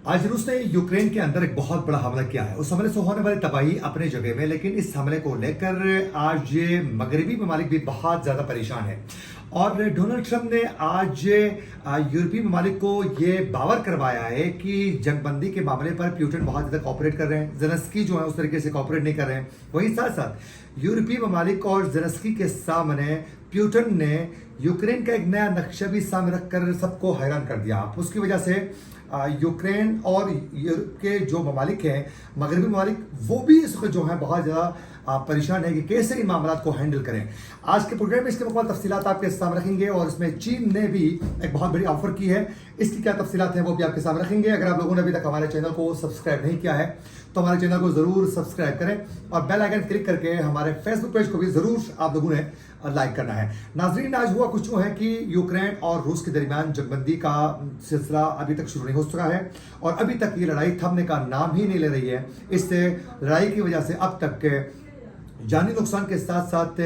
आज रूस ने यूक्रेन के अंदर एक बहुत बड़ा हमला किया है। उस हमले से होने वाली तबाही अपने जगह में, लेकिन इस हमले को लेकर आज ये मगरबी ममालिक भी बहुत ज्यादा परेशान है। और डोनाल्ड ट्रंप ने आज यूरोपीय ममालिक को ये बावर करवाया है कि जंगबंदी के मामले पर प्यूटन बहुत ज्यादा कॉपरेट कर रहे हैं, जेलेंस्की जो है उस तरीके से कॉपरेट नहीं कर रहे हैं। वहीं साथ साथ यूरोपीय ममालिक और जेलेंस्की के सामने प्यूटन ने यूक्रेन का एक नया नक्शा भी सामने रखकर सबको हैरान कर दिया। उसकी वजह से यूक्रेन और यूरोप के जो ममालिक हैं, मगरबी ममालिक, वो भी इसको जो है बहुत ज़्यादा परेशान है कि कैसे इन मामला को हैंडल करें। आज के प्रोग्राम में इसके मुकम्मल तफसीलात आपके सामने रखेंगे और इसमें चीन ने भी एक बहुत बड़ी ऑफर की है। इसकी क्या तफसीलात हैं वो भी आपके सामने रखेंगे। अगर आप लोगों ने अभी तक हमारे चैनल को सब्सक्राइब नहीं किया है तो हमारे चैनल को ज़रूर सब्सक्राइब करें और बेल आइकन क्लिक करके हमारे फेसबुक पेज को भी ज़रूर आप लोगों ने लाइक करना है। नाजरीन, आज हुआ कुछ यूँ है कि यूक्रेन और रूस के दरमियान जंगबंदी का सिलसिला अभी तक शुरू नहीं हो चुका है और अभी तक ये लड़ाई थमने का नाम ही नहीं ले रही है। इससे लड़ाई की वजह से अब तक के जानी नुकसान के साथ साथ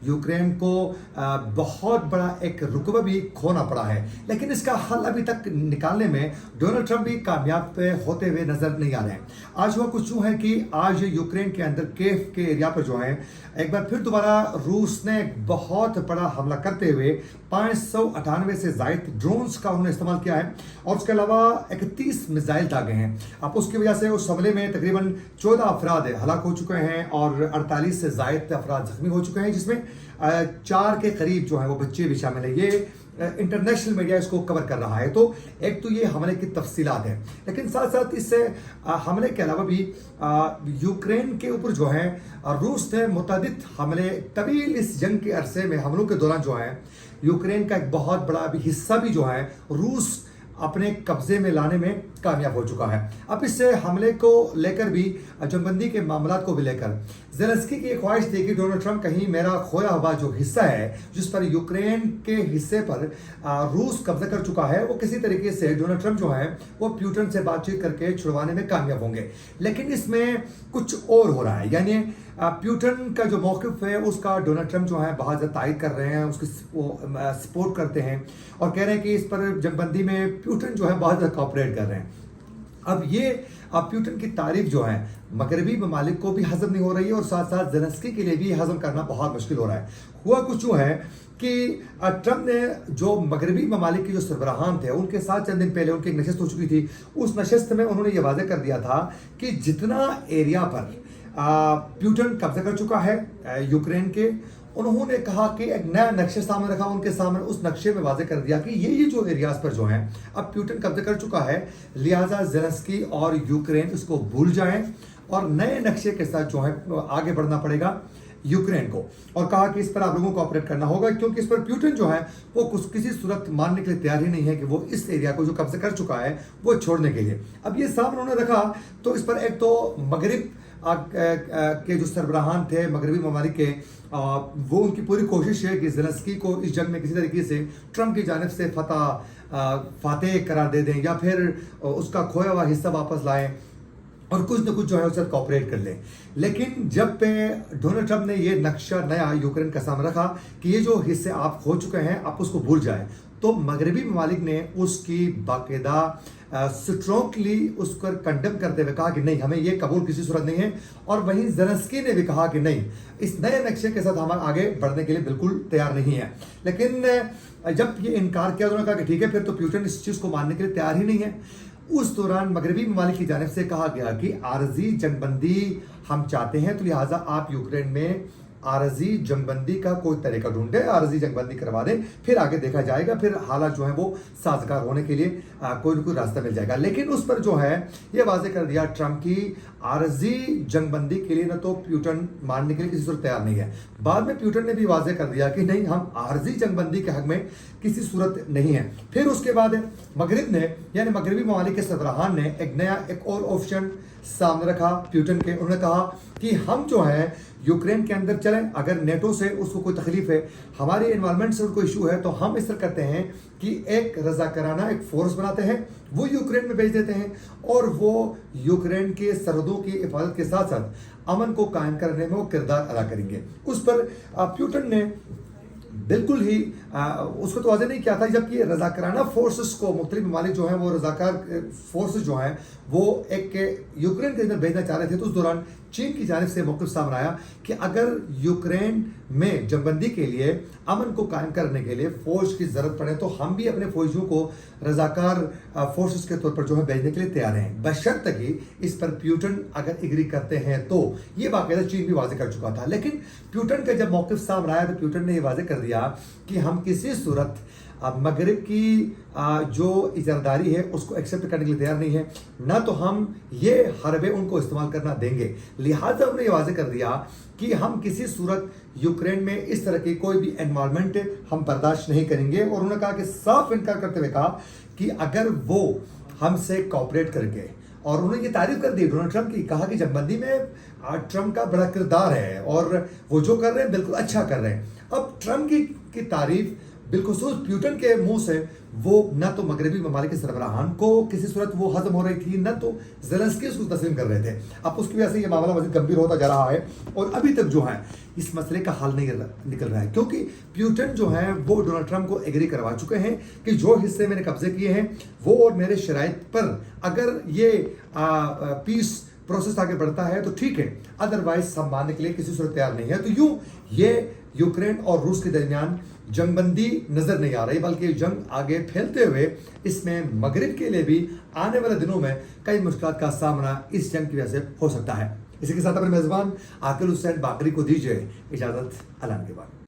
यूक्रेन को बहुत बड़ा एक रुकबा भी खोना पड़ा है, लेकिन इसका हल अभी तक निकालने में डोनाल्ड ट्रंप भी कामयाब होते हुए नजर नहीं आ रहे हैं। आज हुआ कुछ यूँ है कि आज यूक्रेन के अंदर केव के एरिया पर जो है एक बार फिर दोबारा रूस ने बहुत बड़ा हमला करते हुए 598 से ज़ायद ड्रोन्स का उन्होंने इस्तेमाल किया है और उसके अलावा 31 मिसाइल दागे हैं। अब उसकी वजह से उस हमले में तकरीबन 14 अफराद हलाक हो चुके हैं और 48 से ज़ायद अफराद जख्मी हो चुके हैं, जिसमें 4 के करीब जो है वो बच्चे भी शामिल है। ये इंटरनेशनल मीडिया इसको कवर कर रहा है। तो एक तो ये हमले की तफसीलात है, लेकिन साथ साथ इससे हमले के अलावा भी यूक्रेन के ऊपर जो है रूस ने मुतअद्दिद हमले, तवील इस जंग के अरसे में हमलों के दौरान जो है यूक्रेन का एक बहुत बड़ा भी हिस्सा भी जो है रूस अपने कब्जे में लाने में कामयाब हो चुका है। अब इस हमले को लेकर भी, जंगबंदी के मामला को भी लेकर जेलेंस्की की एक ख्वाहिश थी कि डोनाल्ड ट्रंप कहीं मेरा खोया हुआ जो हिस्सा है, जिस पर यूक्रेन के हिस्से पर रूस कब्जा कर चुका है, वो किसी तरीके से डोनाल्ड ट्रंप जो है वो प्यूटन से बातचीत करके छुड़वाने में कामयाब होंगे। लेकिन इसमें कुछ और हो रहा है, यानी प्यूटन का जो मौक़िफ़ है उसका डोनाल्ड ट्रंप जो है बहुत ज़्यादा तायद कर रहे हैं, उसकी सपोर्ट करते हैं और कह रहे हैं कि इस पर जंगबंदी में प्यूटन जो है बहुत ज़्यादा कॉपरेट कर रहे हैं। अब प्यूटन की तारीफ जो है मगरबी ममालिक को भी हजम नहीं हो रही है और साथ साथ जेलेंस्की के लिए भी हजम करना बहुत मुश्किल हो रहा है। हुआ कुछ यूँ है कि ट्रंप ने जो मगरबी ममालिक के जो सरबराहान थे उनके साथ चंद दिन पहले उनकी एक नशस्त हो चुकी थी। उस नशस्त में उन्होंने ये वाज़ेह कर दिया था कि जितना एरिया पर प्यूटन कब्जा कर चुका है यूक्रेन के, उन्होंने कहा कि एक नया नक्शे सामने रखा उनके सामने। उस नक्शे में वाज़ेह कर दिया कि ये जो एरियाज पर जो है अब प्यूटन कब्जा कर चुका है, लिहाजा जेलेंस्की और यूक्रेन इसको भूल जाएं और नए नक्शे के साथ जो है आगे बढ़ना पड़ेगा यूक्रेन को। और कहा कि इस पर आप लोगों को ऑपरेट करना होगा, क्योंकि इस पर प्यूटन जो है वो किसी सूरत मानने के लिए तैयार ही नहीं है कि वो इस एरिया को जो कब्जा कर चुका है वो छोड़ने के लिए। अब ये सामने उन्होंने रखा तो इस पर एक तो मगरिब के जो सरबराहान थे मगरबी ममालिक के, वो उनकी पूरी कोशिश है कि जेलेंस्की को इस जंग में किसी तरीके से ट्रंप की जानिब से फातेह करार दे दें या फिर उसका खोया हुआ हिस्सा वापस लाएं और कुछ न कुछ जो है उससे कॉपरेट कर लें। लेकिन जब पे डोनाल्ड ट्रंप ने ये नक्शा नया यूक्रेन का सामने रखा कि ये जो हिस्से आप खो चुके हैं आप उसको भूल जाएं, तो मगरबी ममालिक ने उसकी बाकायदा स्ट्रॉन्गली उसको कंडेम करते हुए कहा कि नहीं, हमें ये कबूल किसी सूरत नहीं है। और वहीं जेलेंस्की ने भी कहा कि नहीं, इस नए नक्शे के साथ हम आगे बढ़ने के लिए बिल्कुल तैयार नहीं है। लेकिन जब ये इनकार किया उन्होंने कहा कि ठीक है, फिर तो प्यूटन इस चीज़ को मानने के लिए तैयार ही नहीं है। उस दौरान मगरबी ममालिक की जानिब से कहा गया कि आरजी जंगबंदी हम चाहते हैं, तो लिहाजा आप यूक्रेन में आरजी जंगबंदी का कोई तरीका ढूंढे, आरजी जंगबंदी करवा दें, फिर आगे देखा जाएगा, फिर हालात जो है वो साजगार होने के लिए कोई न कोई रास्ता मिल जाएगा। लेकिन उस पर जो है ये वाज़ेह कर दिया ट्रंप की आरजी जंगबंदी के लिए न तो प्यूटन मानने के लिए किसी सूरत तैयार नहीं है। बाद में प्यूटन ने भी वाज़ेह कर दिया कि नहीं, हम आरजी जंगबंदी के हक में किसी सूरत नहीं है। फिर उसके बाद मगरिब ने, यानी मगरबी ममालिक के सरबराहान ने एक और ऑप्शन सामने रखा प्यूटन के। उन्होंने कहा कि हम जो है यूक्रेन के अंदर चलें, अगर नेटो से उसको कोई तकलीफ है, हमारी एनवायरनमेंट से उनको इशू है, तो हम इस तरह करते हैं कि एक रजाकाराना एक फोर्स बनाते हैं, वो यूक्रेन में भेज देते हैं और वो यूक्रेन के सरहदों की हिफाजत के साथ साथ अमन को कायम करने में वो किरदार अदा करेंगे। उस पर प्यूटन ने بالکل ही उसको तो वाज़ेह नहीं किया था, जबकि रज़ाकाराना फोर्सेस को मुख्तलिफ ममालिक जो हैं वो रज़ाकार फोर्सेस जो हैं वो एक यूक्रेन के अंदर भेजना चाह रहे थे। तो उस दौरान चीन की जानिब से मौक़िफ़ सामने आया कि अगर यूक्रेन में जंगबंदी के लिए, अमन को कायम करने के लिए फ़ौज की ज़रूरत पड़े तो हम भी अपने फ़ौजियों को रज़ाकार फोर्सेस के तौर पर जो है भेजने के लिए तैयार हैं, बशर्ते कि इस पर पुतिन अगर एग्री करते हैं तो। ये बाकायदा चीन भी वाज़ेह कर चुका था। लेकिन पुतिन का जब मौक़िफ़ सामने आया तो पुतिन ने ये वाज़ेह कर दिया कि हम किसी सूरत मगरिब की जो इजारदारी है उसको एक्सेप्ट करने के लिए तैयार नहीं है, ना तो हम ये हरबे उनको इस्तेमाल करना देंगे। लिहाजा उन्होंने ये वाज़ेह कर दिया कि हम किसी सूरत यूक्रेन में इस तरह की कोई भी एनवायरनमेंट हम बर्दाश्त नहीं करेंगे। और उन्होंने कहा कि साफ इनकार करते हुए कहा कि अगर वो हमसे कोऑपरेट करके, और उन्होंने ये तारीफ कर दी डोनाल्ड ट्रंप की, कहा कि जंगबंदी में ट्रंप का बड़ा किरदार है और वो जो कर रहे हैं बिल्कुल अच्छा कर रहे हैं। अब ट्रंप की तारीफ बिलखुसूस पुतिन के मुंह से वो न तो मगरबी ममालिक के सरबराहान को किसी सूरत वो हजम हो रही थी, न तो ज़ेलेंस्की उसको तस्लीम कर रहे थे। अब उसकी वजह से ये मामला मज़ीद गंभीर होता जा रहा है और अभी तक जो है इस मसले का हल नहीं निकल रहा है, क्योंकि पुतिन जो है वो डोनाल्ड ट्रंप को एग्री करवा चुके हैं कि जो हिस्से मैंने कब्जे किए हैं वो और मेरे शराइत पर अगर ये पीस प्रोसेस आगे बढ़ता है तो ठीक है, अदरवाइज हम मानने के लिए किसी सूरत तैयार नहीं है। तो यूं ये यूक्रेन और रूस के दरमियान जंगबंदी नजर नहीं आ रही, बल्कि जंग आगे फैलते हुए इसमें मगरिब के लिए भी आने वाले दिनों में कई मुश्किलात का सामना इस जंग की वजह से हो सकता है। इसी के साथ अपने मेजबान आकिल हुसैन बाकरी को दीजिए इजाजत। अल्लाह के बाद।